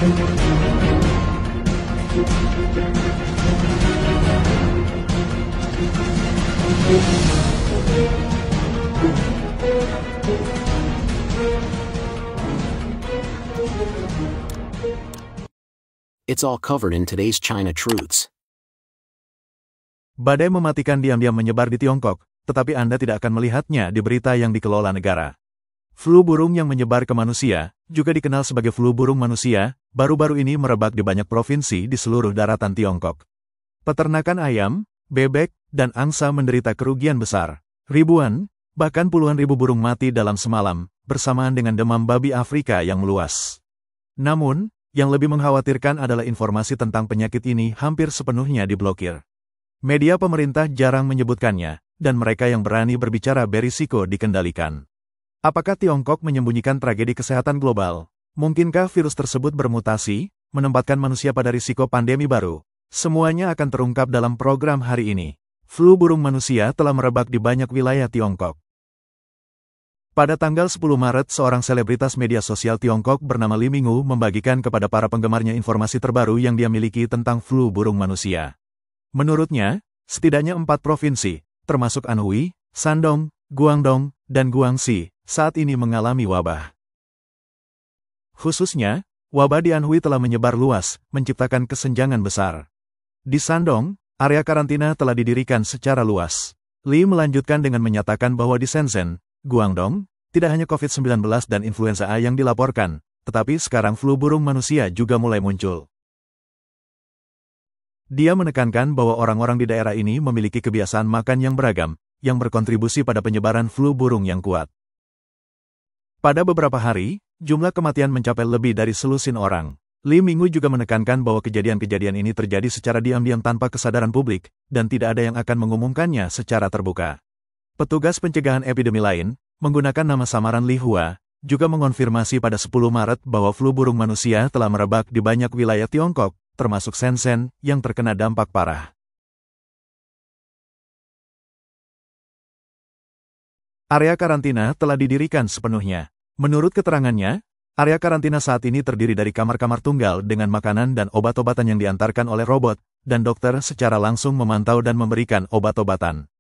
It's all covered in today's China Truths. Badai mematikan diam-diam menyebar di Tiongkok, tetapi Anda tidak akan melihatnya di berita yang dikelola negara. Flu burung yang menyebar ke manusia, juga dikenal sebagai flu burung manusia, baru-baru ini merebak di banyak provinsi di seluruh daratan Tiongkok. Peternakan ayam, bebek, dan angsa menderita kerugian besar. Ribuan, bahkan puluhan ribu burung mati dalam semalam, bersamaan dengan demam babi Afrika yang meluas. Namun, yang lebih mengkhawatirkan adalah informasi tentang penyakit ini hampir sepenuhnya diblokir. Media pemerintah jarang menyebutkannya, dan mereka yang berani berbicara berisiko dikendalikan. Apakah Tiongkok menyembunyikan tragedi kesehatan global? Mungkinkah virus tersebut bermutasi, menempatkan manusia pada risiko pandemi baru? Semuanya akan terungkap dalam program hari ini. Flu burung manusia telah merebak di banyak wilayah Tiongkok. Pada tanggal 10 Maret, seorang selebritas media sosial Tiongkok bernama Li Minggu membagikan kepada para penggemarnya informasi terbaru yang dia miliki tentang flu burung manusia. Menurutnya, setidaknya 4 provinsi, termasuk Anhui, Shandong, Guangdong, dan Guangxi, saat ini mengalami wabah. Khususnya, wabah di Anhui telah menyebar luas, menciptakan kesenjangan besar. Di Shandong, area karantina telah didirikan secara luas. Li melanjutkan dengan menyatakan bahwa di Shenzhen, Guangdong, tidak hanya COVID-19 dan influenza A yang dilaporkan, tetapi sekarang flu burung manusia juga mulai muncul. Dia menekankan bahwa orang-orang di daerah ini memiliki kebiasaan makan yang beragam, yang berkontribusi pada penyebaran flu burung yang kuat. Pada beberapa hari, jumlah kematian mencapai lebih dari selusin orang. Li Minggu juga menekankan bahwa kejadian-kejadian ini terjadi secara diam-diam tanpa kesadaran publik, dan tidak ada yang akan mengumumkannya secara terbuka. Petugas pencegahan epidemi lain, menggunakan nama samaran Li Hua, juga mengonfirmasi pada 10 Maret bahwa flu burung manusia telah merebak di banyak wilayah Tiongkok, termasuk Shenzhen, yang terkena dampak parah. Area karantina telah didirikan sepenuhnya. Menurut keterangannya, area karantina saat ini terdiri dari kamar-kamar tunggal dengan makanan dan obat-obatan yang diantarkan oleh robot, dan dokter secara langsung memantau dan memberikan obat-obatan.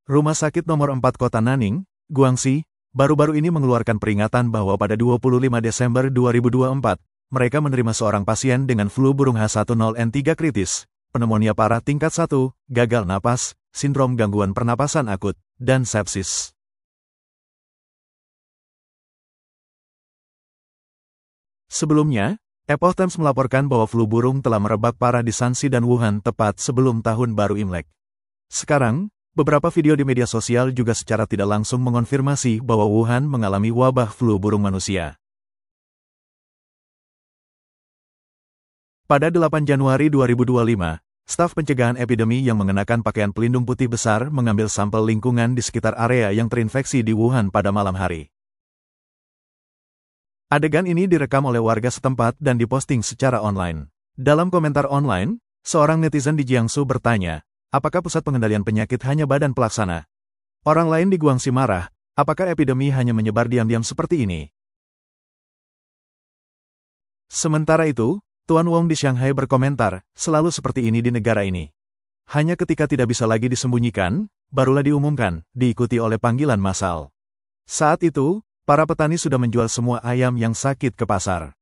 Rumah Sakit Nomor 4 Kota Nanning, Guangxi, baru-baru ini mengeluarkan peringatan bahwa pada 25 Desember 2024, mereka menerima seorang pasien dengan flu burung H1N3 kritis, pneumonia parah tingkat 1, gagal napas, sindrom gangguan pernapasan akut, dan sepsis. Sebelumnya, Epoch Times melaporkan bahwa flu burung telah merebak parah di Shanxi dan Wuhan tepat sebelum Tahun Baru Imlek. Sekarang, beberapa video di media sosial juga secara tidak langsung mengonfirmasi bahwa Wuhan mengalami wabah flu burung manusia. Pada 8 Januari 2025, staf pencegahan epidemi yang mengenakan pakaian pelindung putih besar mengambil sampel lingkungan di sekitar area yang terinfeksi di Wuhan pada malam hari. Adegan ini direkam oleh warga setempat dan diposting secara online. Dalam komentar online, seorang netizen di Jiangsu bertanya, apakah pusat pengendalian penyakit hanya badan pelaksana? Orang lain di Guangxi marah, apakah epidemi hanya menyebar diam-diam seperti ini? Sementara itu, Tuan Wong di Shanghai berkomentar, selalu seperti ini di negara ini. Hanya ketika tidak bisa lagi disembunyikan, barulah diumumkan, diikuti oleh panggilan massal. Saat itu, para petani sudah menjual semua ayam yang sakit ke pasar.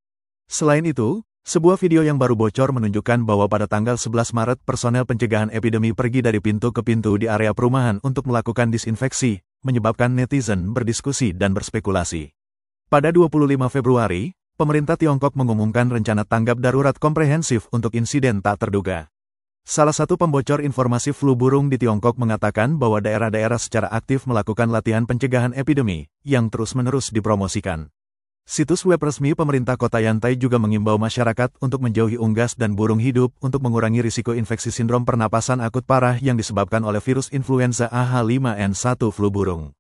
Selain itu, sebuah video yang baru bocor menunjukkan bahwa pada tanggal 11 Maret personel pencegahan epidemi pergi dari pintu ke pintu di area perumahan untuk melakukan disinfeksi, menyebabkan netizen berdiskusi dan berspekulasi. Pada 25 Februari, pemerintah Tiongkok mengumumkan rencana tanggap darurat komprehensif untuk insiden tak terduga. Salah satu pembocor informasi flu burung di Tiongkok mengatakan bahwa daerah-daerah secara aktif melakukan latihan pencegahan epidemi, yang terus-menerus dipromosikan. Situs web resmi pemerintah kota Yantai juga mengimbau masyarakat untuk menjauhi unggas dan burung hidup untuk mengurangi risiko infeksi sindrom pernapasan akut parah yang disebabkan oleh virus influenza H5N1 flu burung.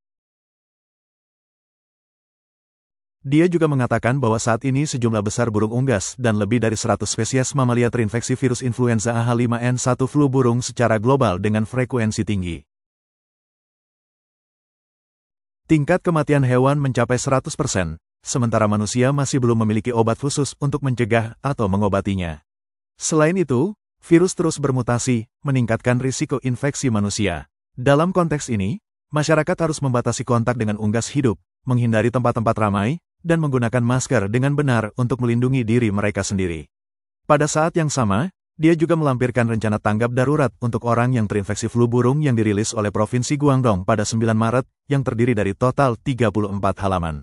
Dia juga mengatakan bahwa saat ini sejumlah besar burung unggas dan lebih dari 100 spesies mamalia terinfeksi virus influenza H5N1 flu burung secara global dengan frekuensi tinggi. Tingkat kematian hewan mencapai 100%, sementara manusia masih belum memiliki obat khusus untuk mencegah atau mengobatinya. Selain itu, virus terus bermutasi, meningkatkan risiko infeksi manusia. Dalam konteks ini, masyarakat harus membatasi kontak dengan unggas hidup, menghindari tempat-tempat ramai, dan menggunakan masker dengan benar untuk melindungi diri mereka sendiri. Pada saat yang sama, dia juga melampirkan rencana tanggap darurat untuk orang yang terinfeksi flu burung yang dirilis oleh Provinsi Guangdong pada 9 Maret, yang terdiri dari total 34 halaman.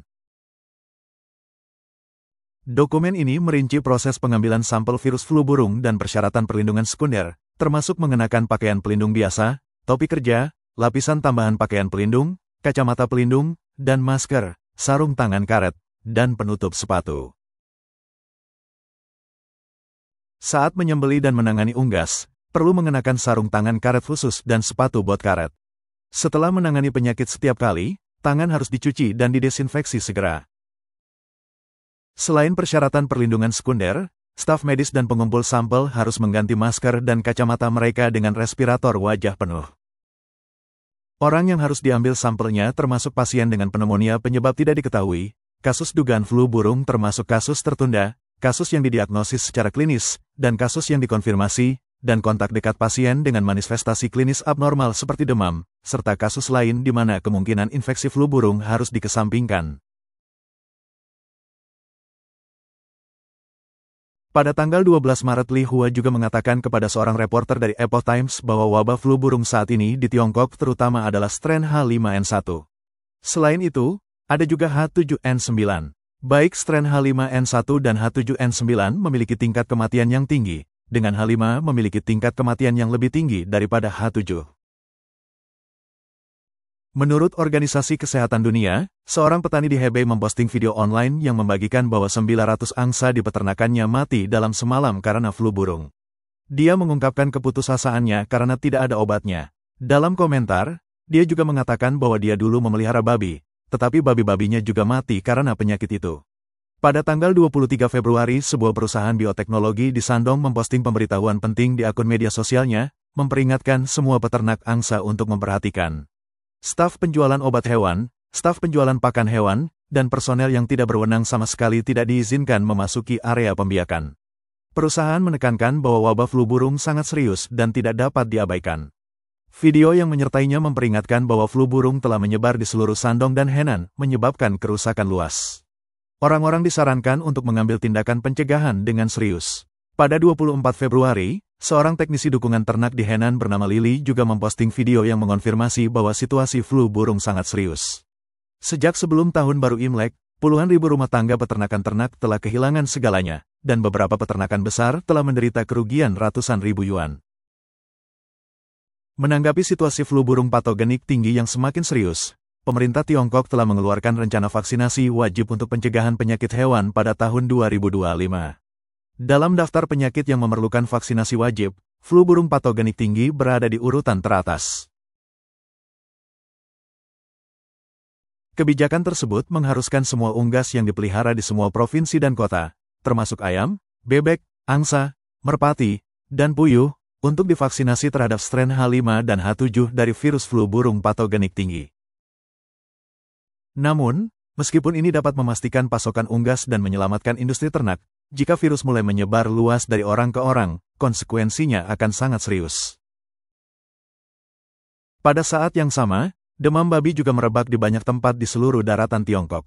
Dokumen ini merinci proses pengambilan sampel virus flu burung dan persyaratan perlindungan sekunder, termasuk mengenakan pakaian pelindung biasa, topi kerja, lapisan tambahan pakaian pelindung, kacamata pelindung, dan masker, sarung tangan karet, dan penutup sepatu. Saat menyembeli dan menangani unggas, perlu mengenakan sarung tangan karet khusus dan sepatu bot karet. Setelah menangani penyakit setiap kali, tangan harus dicuci dan didesinfeksi segera. Selain persyaratan perlindungan sekunder, staf medis dan pengumpul sampel harus mengganti masker dan kacamata mereka dengan respirator wajah penuh. Orang yang harus diambil sampelnya termasuk pasien dengan pneumonia penyebab tidak diketahui, kasus dugaan flu burung termasuk kasus tertunda, kasus yang didiagnosis secara klinis, dan kasus yang dikonfirmasi, dan kontak dekat pasien dengan manifestasi klinis abnormal seperti demam, serta kasus lain di mana kemungkinan infeksi flu burung harus dikesampingkan. Pada tanggal 12 Maret Li Hua juga mengatakan kepada seorang reporter dari Epoch Times bahwa wabah flu burung saat ini di Tiongkok terutama adalah strain H5N1. Selain itu, ada juga H7N9. Baik strain H5N1 dan H7N9 memiliki tingkat kematian yang tinggi, dengan H5 memiliki tingkat kematian yang lebih tinggi daripada H7. Menurut Organisasi Kesehatan Dunia, seorang petani di Hebei memposting video online yang membagikan bahwa 900 angsa di peternakannya mati dalam semalam karena flu burung. Dia mengungkapkan keputusasaannya karena tidak ada obatnya. Dalam komentar, dia juga mengatakan bahwa dia dulu memelihara babi, tetapi babi-babinya juga mati karena penyakit itu. Pada tanggal 23 Februari, sebuah perusahaan bioteknologi di Shandong memposting pemberitahuan penting di akun media sosialnya, memperingatkan semua peternak angsa untuk memperhatikan. Staf penjualan obat hewan, staf penjualan pakan hewan, dan personel yang tidak berwenang sama sekali tidak diizinkan memasuki area pembiakan. Perusahaan menekankan bahwa wabah flu burung sangat serius dan tidak dapat diabaikan. Video yang menyertainya memperingatkan bahwa flu burung telah menyebar di seluruh Shandong dan Henan, menyebabkan kerusakan luas. Orang-orang disarankan untuk mengambil tindakan pencegahan dengan serius. Pada 24 Februari, seorang teknisi dukungan ternak di Henan bernama Lily juga memposting video yang mengonfirmasi bahwa situasi flu burung sangat serius. Sejak sebelum tahun baru Imlek, puluhan ribu rumah tangga peternakan ternak telah kehilangan segalanya, dan beberapa peternakan besar telah menderita kerugian ratusan ribu yuan. Menanggapi situasi flu burung patogenik tinggi yang semakin serius, pemerintah Tiongkok telah mengeluarkan rencana vaksinasi wajib untuk pencegahan penyakit hewan pada tahun 2025. Dalam daftar penyakit yang memerlukan vaksinasi wajib, flu burung patogenik tinggi berada di urutan teratas. Kebijakan tersebut mengharuskan semua unggas yang dipelihara di semua provinsi dan kota, termasuk ayam, bebek, angsa, merpati, dan puyuh, untuk divaksinasi terhadap strain H5 dan H7 dari virus flu burung patogenik tinggi. Namun, meskipun ini dapat memastikan pasokan unggas dan menyelamatkan industri ternak, jika virus mulai menyebar luas dari orang ke orang, konsekuensinya akan sangat serius. Pada saat yang sama, demam babi juga merebak di banyak tempat di seluruh daratan Tiongkok.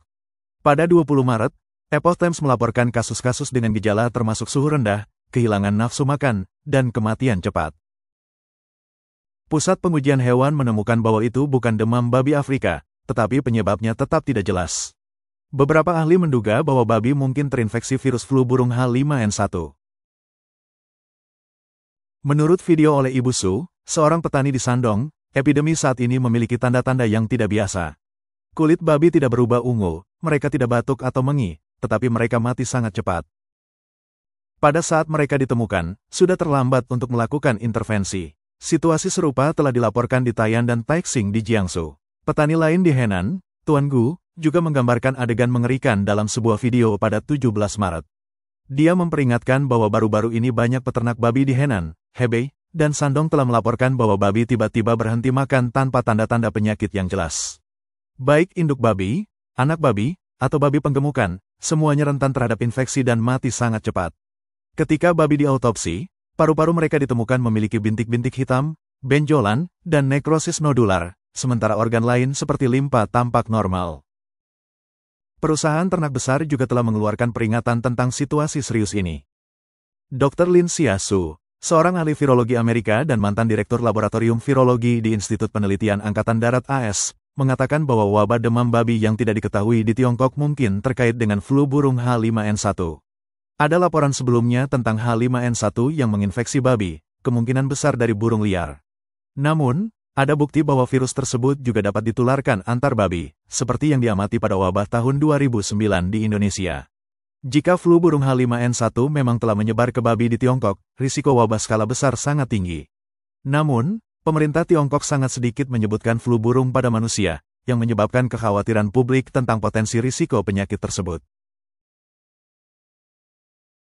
Pada 20 Maret, Epoch Times melaporkan kasus-kasus dengan gejala termasuk suhu rendah, kehilangan nafsu makan, dan kematian cepat. Pusat Pengujian Hewan menemukan bahwa itu bukan demam babi Afrika, tetapi penyebabnya tetap tidak jelas. Beberapa ahli menduga bahwa babi mungkin terinfeksi virus flu burung H5N1. Menurut video oleh Ibu Su, seorang petani di Shandong, epidemi saat ini memiliki tanda-tanda yang tidak biasa. Kulit babi tidak berubah ungu, mereka tidak batuk atau mengi, tetapi mereka mati sangat cepat. Pada saat mereka ditemukan, sudah terlambat untuk melakukan intervensi. Situasi serupa telah dilaporkan di Taiyuan dan Taixing di Jiangsu. Petani lain di Henan, Tuan Gu, juga menggambarkan adegan mengerikan dalam sebuah video pada 17 Maret. Dia memperingatkan bahwa baru-baru ini banyak peternak babi di Henan, Hebei, dan Shandong telah melaporkan bahwa babi tiba-tiba berhenti makan tanpa tanda-tanda penyakit yang jelas. Baik induk babi, anak babi, atau babi penggemukan, semuanya rentan terhadap infeksi dan mati sangat cepat. Ketika babi diautopsi, paru-paru mereka ditemukan memiliki bintik-bintik hitam, benjolan, dan nekrosis nodular, sementara organ lain seperti limpa tampak normal. Perusahaan ternak besar juga telah mengeluarkan peringatan tentang situasi serius ini. Dr. Lin Xiaosu, seorang ahli virologi Amerika dan mantan direktur laboratorium virologi di Institut Penelitian Angkatan Darat AS, mengatakan bahwa wabah demam babi yang tidak diketahui di Tiongkok mungkin terkait dengan flu burung H5N1. Ada laporan sebelumnya tentang H5N1 yang menginfeksi babi, kemungkinan besar dari burung liar. Namun, ada bukti bahwa virus tersebut juga dapat ditularkan antar babi, seperti yang diamati pada wabah tahun 2009 di Indonesia. Jika flu burung H5N1 memang telah menyebar ke babi di Tiongkok, risiko wabah skala besar sangat tinggi. Namun, pemerintah Tiongkok sangat sedikit menyebutkan flu burung pada manusia, yang menyebabkan kekhawatiran publik tentang potensi risiko penyakit tersebut.